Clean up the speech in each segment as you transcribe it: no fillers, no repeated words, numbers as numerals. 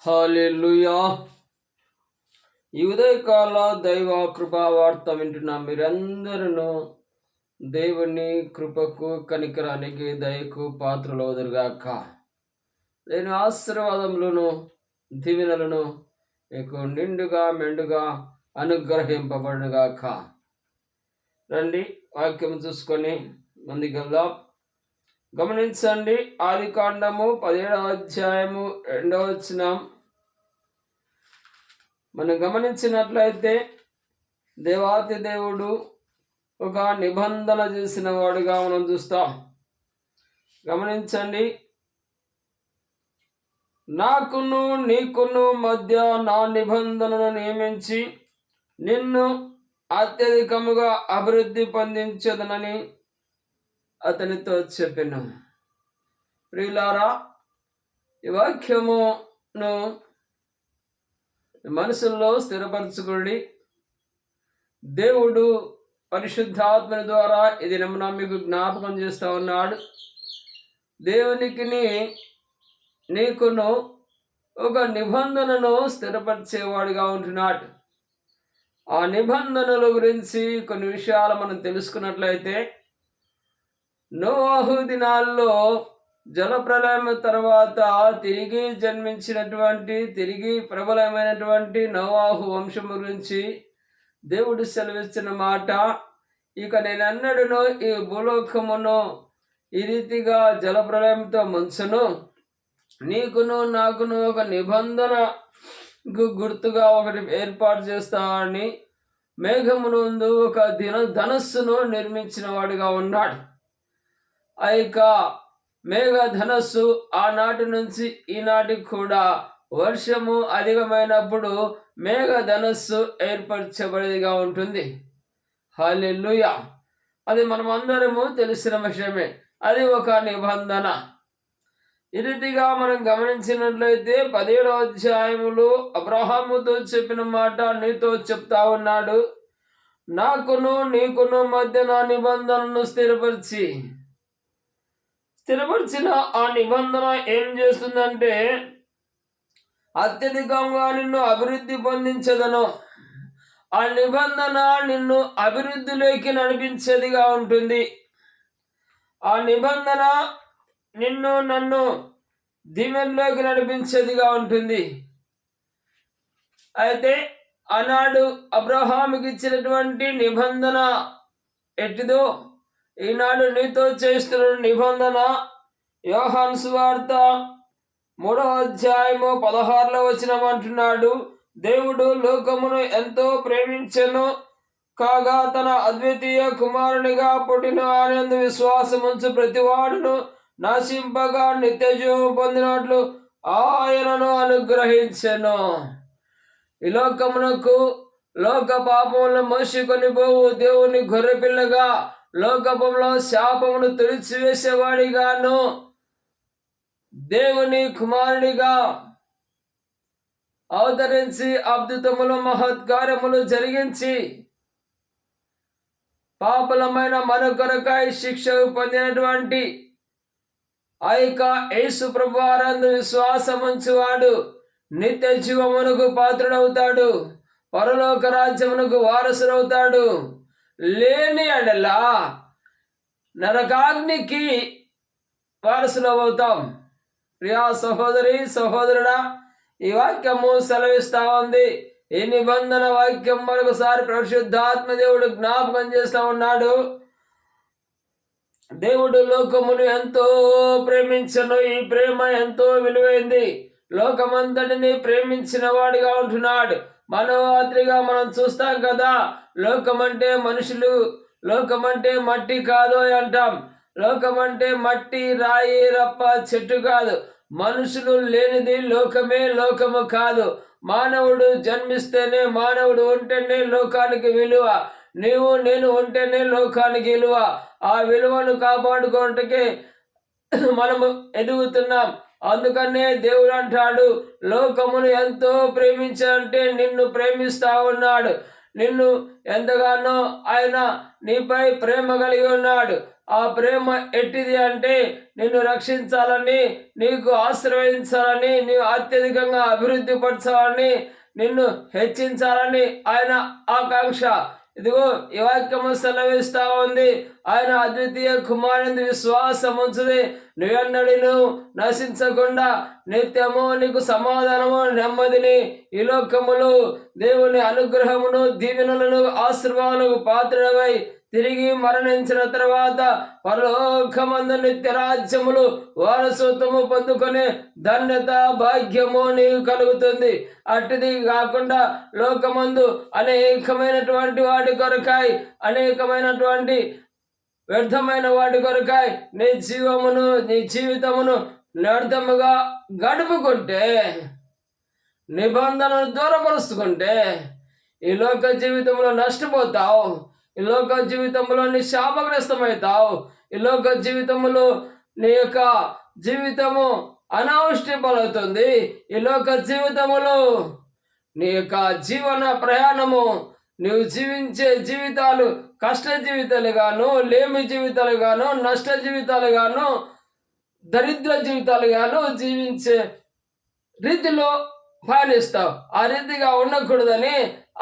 హల్లెలూయా. ఈ ఉదయకాల దైవ కృపా వార్త వింటున్న మీరందరూ దేవుని కృపకు కనికరానికి దయకు పాత్రలవుదురుగాక. నేను ఆశీర్వాదములను దీవెనలను మీకు నిండుగా మెండుగా అనుగ్రహింపబడుగాక. రండి వాక్యం చూసుకొని ముందుకెళ్దాం. గమనించండి, ఆదికాండము 17వ అధ్యాయము 2వ వచనం. మనం గమనించినట్లయితే దేవాతి దేవుడు ఒక నిబంధన చేసిన వాడుగా మనం చూస్తాం. గమనించండి, నాకును నీకును మధ్య నా నిబంధనను నియమించి నిన్ను అత్యధికముగా అభివృద్ధి పొందించదనని అతనితో చెప్పాను. ప్రియులారా, ఈ వాక్యమును మనసుల్లో స్థిరపరచుకోండి. దేవుడు పరిశుద్ధాత్మని ద్వారా ఇది మీకు జ్ఞాపకం చేస్తూ ఉన్నాడు. దేవునికి నీకును ఒక నిబంధనను స్థిరపరిచేవాడుగా ఉంటున్నాడు. ఆ నిబంధనల గురించి కొన్ని విషయాలు మనం తెలుసుకున్నట్లయితే, నోవాహు దినాల్లో జలప్రలయం తర్వాత తిరిగి జన్మించినటువంటి తిరిగి ప్రబలమైనటువంటి నోవాహు వంశం గురించి దేవుడు సెలవిస్తున్న మాట, ఇక నేనెన్నడూను ఈ భూలోకమును ఈ రీతిగా జలప్రలయంతో ముంచను, నీకును నాకును ఒక నిబంధన గుర్తుగా ఒకటి ఏర్పాటు చేస్తానని మేఘమునందు ఒక ధనస్సును నిర్మించిన వాడిగా ఉన్నాడు. ఆ యొక్క మేఘ ధనస్సు ఆనాటి నుంచి ఈనాటికి కూడా వర్షము అధికమైనప్పుడు మేఘ ధనస్సు ఏర్పరచబడిగా ఉంటుంది. హల్లెలూయా. అది మనం అందరము తెలిసిన విషయమే. అది ఒక నిబంధన. ఈ రీతిగా మనం గమనించినట్లయితే 17వ అధ్యాయములో అబ్రహాముతో చెప్పిన మాట నీతో చెప్తా ఉన్నాడు. నాకును నీకును మధ్య నా నిబంధనను స్థిరపరిచిన ఆ నిబంధన ఏం చేస్తుందంటే, అత్యధికంగా నిన్ను అభివృద్ధి పొందించదను. ఆ నిబంధన నిన్ను అభివృద్ధిలోకి నడిపించేదిగా ఉంటుంది. ఆ నిబంధన నిన్ను నన్ను దీవెనలోకి నడిపించేదిగా ఉంటుంది. అయితే ఆనాడు అబ్రహాముకి ఇచ్చినటువంటి నిబంధన ఎట్టిదో ఈనాడు నీతో చేస్తున్న నిబంధన. యోహాను సువార్త 3వ అధ్యాయము 16వ వచనం అంటున్నాడు, దేవుడు లోకమును ఎంతో ప్రేమించెను కాగా తన అద్వితీయ కుమారునిగా పుట్టిన ఆయనందు విశ్వాసముంచు ప్రతివాడును నాశింపగా నిత్యజీవము పొందినట్లు ఆయనను అనుగ్రహించెను. ఈ లోకమునకు లోక పాపములను మోసుకొని పోవు దేవుని గొర్రెపిల్లగా లోకములో శాపమును తుడిచివేసేవాడిగాను దేవుని కుమారుడిగా అవతరించి అద్భుతములు మహత్కార్యములు జరిగించి పాపులమైన మన కొరకై శిక్ష పొందినటువంటి ఆ యొక్క యేసు ప్రభువారందు విశ్వాసం ఉంచువాడు నిత్య జీవమునకు పాత్రుడవుతాడు, పరలోక రాజ్యమునకు వారసుడవుతాడు. లేని ఎడలా నరకాగ్నికి వారసులవుతాం. ప్రియా సహోదరి సహోదరుడా, ఈ వాక్యము సెలవిస్తా ఉంది. ఈ నిబంధన వాక్యం మరొకసారి పరిశుద్ధాత్మ దేవుడు జ్ఞాపకం చేస్తూ ఉన్నాడు. దేవుడు లోకమును ఎంతో ప్రేమించను. ఈ ప్రేమ ఎంతో విలువైంది. లోకమంతటిని ప్రేమించిన వాడిగా ఉంటున్నాడు. మనోవాత్రిగా మనం చూస్తాం కదా, లోకమంటే మనుషులు, లోకమంటే మట్టి కాదు అంటాం. లోకమంటే మట్టి, రాయి, రప్ప, చెట్టు కాదు. మనుషులు లేనిది లోకమే లోకము కాదు. మానవుడు జన్మిస్తేనే, మానవుడు ఉంటేనే లోకానికి విలువ. నీవు నేను ఉంటేనే లోకానికి విలువ. ఆ విలువను కాపాడుకోవటానికి మనము ఎదుగుతున్నాం. అందుకనే దేవుడు అంటాడు, లోకమును ఎంతో ప్రేమించాలంటే నిన్ను ప్రేమిస్తా ఉన్నాడు. నిన్ను ఎంతగానో ఆయన నీపై ప్రేమ కలిగి ఉన్నాడు. ఆ ప్రేమ ఎట్టిది అంటే నిన్ను రక్షించాలని, నీకు ఆశీర్వదించాలని, నీవు అత్యధికంగా అభివృద్ధి పరచాలని, నిన్ను హెచ్చించాలని ఆయన ఆకాంక్ష. ఇదిగో ఈ వాక్యము సెలవిస్తా ఉంది. ఆయన అద్వితీయ కుమారుని విశ్వాసం ఉంచుది నువ్వెన్నడూ నశించకుండా నిత్యము నీకు సమాధానము నెమ్మదిని ఈ లోకములు దేవుని అనుగ్రహమును దీవెనలను ఆశీర్వాదాలకు పాత్రడవై తిరిగి మరణించిన తర్వాత పరలోకమందు నిత్య రాజ్యములు వారసత్వము పొందుకునే ధన్యత భాగ్యము నీకు కలుగుతుంది. అటుది కాకుండా లోకమందు అనేకమైనటువంటి వాటి కొరకాయి, అనేకమైనటువంటి వ్యర్థమైన వాటి కొరకాయి నీ జీవితమును వ్యర్థముగా గడుపుకుంటే, నిబంధనను దూరపరుచుకుంటే ఈ లోక జీవితంలో నష్టపోతావు. ఈ లోక జీవితంలో నీ శాపగ్రస్తమవుతావు. ఈ లోక జీవితంలో నీ యొక్క జీవితము అనావృష్టి పాలవుతుంది. ఈ లోక జీవితములో నీ యొక్క జీవన ప్రయాణము, నువ్వు జీవించే జీవితాలు కష్ట జీవితాలుగాను, లేమి జీవితాలుగాను, నష్ట జీవితాలుగాను, దరిద్ర జీవితాలుగాను జీవించే రీతిలో పయనిస్తావు. ఆ రీతిగా ఉండకూడదని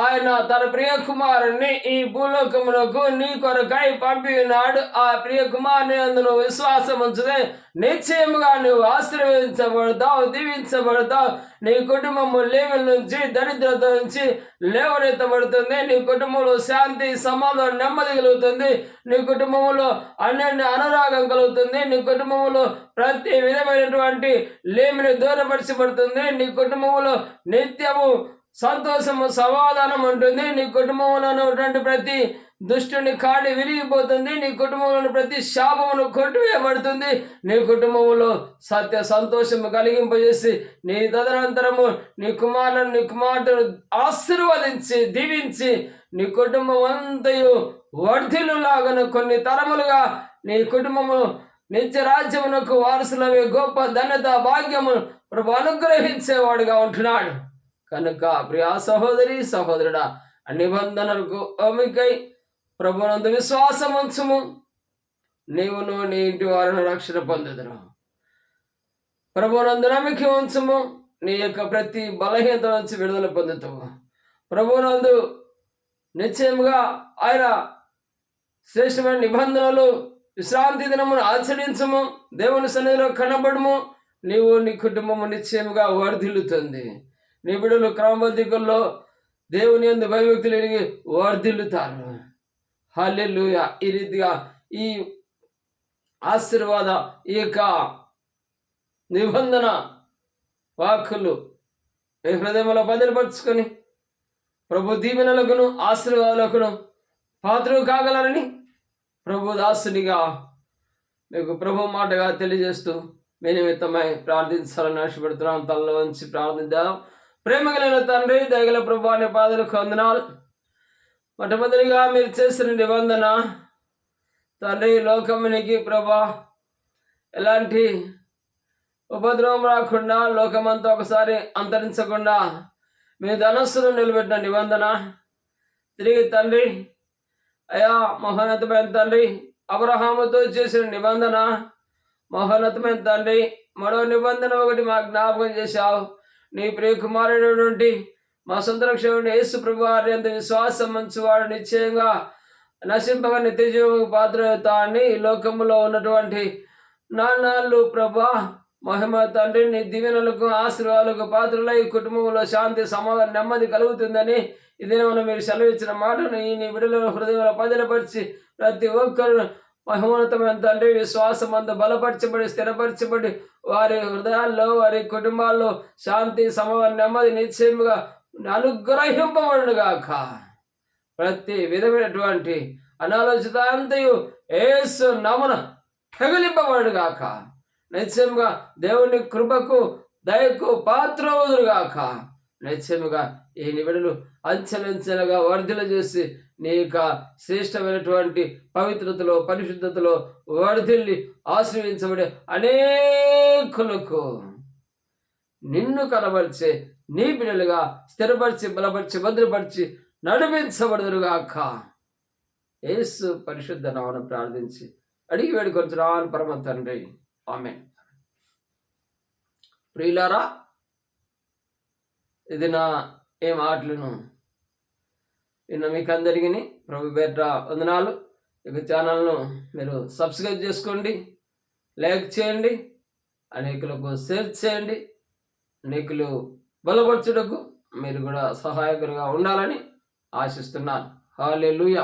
ఆయన తన ప్రియ కుమారుణ్ణి ఈ భూలోకమునకు నీ కొరకై పంపినాడు. ఆ ప్రియ కుమారుని అందులో విశ్వాసం ఉంచితే నిశ్చయముగా నువ్వు ఆశీర్వదించబడతావు, దీవించబడతావు. నీ కుటుంబము లేవల నుంచి, దరిద్రత నుంచి లేవనెత్తబడుతుంది. నీ కుటుంబంలో శాంతి, సమాధానం, నెమ్మది కలుగుతుంది. నీ కుటుంబంలో అన్యోన్య అనురాగం కలుగుతుంది. నీ కుటుంబంలో ప్రతి విధమైనటువంటి లేమిని దూరపరచబడుతుంది. నీ కుటుంబంలో నిత్యము సంతోషము, సమాధానం ఉంటుంది. నీ కుటుంబంలో ఉన్నటువంటి ప్రతి దుష్టుని కాడి విరిగిపోతుంది. నీ కుటుంబంలో ప్రతి శాపమును కొట్టివేయబడుతుంది. నీ కుటుంబంలో సత్య సంతోషము కలిగింపజేసి నీ తదనంతరము నీ కుమార్తెను ఆశీర్వదించి దీవించి నీ కుటుంబం అంతయు వర్ధిల్లులాగను కొన్ని తరములుగా నీ కుటుంబము నిత్య రాజ్యమునకు వారసులవే గొప్ప ధన్యత భాగ్యము ప్రభు అనుగ్రహించేవాడుగా ఉంటున్నాడు. కనుక ప్రియా సహోదరి సహోదరుడా, నిబంధనలకు అమికై ప్రభునందు విశ్వాసం ఉంచుము, నీవును నీ ఇంటి వారిని రక్షణ పొందుదురు. ప్రభునందు నమ్మిక ఉంచుము, నీ యొక్క ప్రతి బలహీనత నుంచి విడుదల పొందుతావు. ప్రభునందు నిశ్చయముగా ఆయన శ్రేష్టమైన నిబంధనలు విశ్రాంతి దినమును ఆచరించము, దేవుని సన్నిధిలో కనబడము, నీవు నీ కుటుంబము నిశ్చయముగా వర్ధిల్లుతుంది. నీ బిడ్డలు క్రమబద్ధకుల్లో దేవుని యందు భయభక్తులు ఎరిగి వర్ధిల్లుతారు. హల్లెలూయా. ఈ రీతిగా ఈ ఆశీర్వాద ఈ యొక్క నిబంధన వాక్కులు మీ హృదయంలో బదిలిపరుచుకొని ప్రభు దీవెనలకును ఆశీర్వాదాలకును పాత్రలు కాగలరని ప్రభు దాసునిగా మీకు ప్రభు మాటగా తెలియజేస్తూ మీ నిమిత్తమై ప్రార్థించాలని ఆశపడుతున్నాం. తలలో వంచి ప్రార్థిద్దాం. ప్రేమ కలిగిన తండ్రి, దయగల ప్రభు అనే పాదలకు వందనాలు. మొట్టమొదటిగా మీరు చేసిన నిబంధన తండ్రి, లోకమునికి ప్రభా ఎలాంటి ఉపద్రవం రాకుండా, లోకమంతా ఒకసారి అంతరించకుండా మీ ధనస్సును నిలబెట్టిన నిబంధన తిరిగి తండ్రి అయా మహోన్నతమైన తండ్రి అబ్రహాముతో చేసిన నిబంధన మహోన్నతమైన తండ్రి, మరో నిబంధన ఒకటి మాకు జ్ఞాపకం చేశావు. నీ ప్రియ కుమారుడు మా సొంత రక్షకుడు యేసు ప్రభు వారి అంత విశ్వాసం మంచివాడు నిశ్చయంగా నశింపగా నిత్య జీవముకు పాత్రవుతాన్ని ఈ లోకములో ఉన్నటువంటి నాన్నాళ్ళు ప్రభా మహిమ తండ్రి నీ దీవెనలకు ఆశీర్వాదాలకు పాత్రలై ఈ కుటుంబంలో శాంతి సమాధానం నెమ్మది కలుగుతుందని ఇదే మనం మీరు సెలవిచ్చిన మాటను ఈ నీ బిడ్డలను హృదయంలో పదిలపరిచి ప్రతి ఒక్కరు మహిమోన్నతమైన తండ్రి విశ్వాసం అంతా బలపరచబడి స్థిరపరచబడి వారి హృదయాల్లో వారి కుటుంబాల్లో శాంతి సమాధానం నెమ్మది నిశ్చయముగా అనుగ్రహింపబడుగాక. ప్రతి విధమైనటువంటి అనాలోచిత అంతయు యేసు నామమున తగిలింపబడుగాక. నిశ్చయముగా దేవుని కృపకు దయకు పాత్రవుదురుగాక. నిశ్చయముగా ఈ నిబిడలు అంచెలంచెలుగా వర్ధల చేసి నీ యొక్క శ్రేష్టమైనటువంటి పవిత్రతలో పరిశుద్ధతలో వర్ధిల్లి ఆశ్రయించబడే అనేకులకు నిన్ను కనబరిచే నీ బిడ్డలుగా స్థిరపరిచి బలపరిచి భద్రపరిచి నడిపించబడుదురుగాక. యేసు పరిశుద్ధ నామమున ప్రార్థించి అడిగి వేడుకొంచున్నాను పరమ తండ్రి, ఆమేన్. ప్రియులారా, ఇది నా ఏ మాటలను నిన్న మీకు అందరికీ ప్రభు పేరిట వందనాలు. ఇక ఛానల్ను మీరు సబ్స్క్రైబ్ చేసుకోండి, లైక్ చేయండి, అనేకులకు షేర్ చేయండి. అనేకులు బలపరచుటకు మీరు కూడా సహాయకులుగా ఉండాలని ఆశిస్తున్నాను. హల్లెలూయా.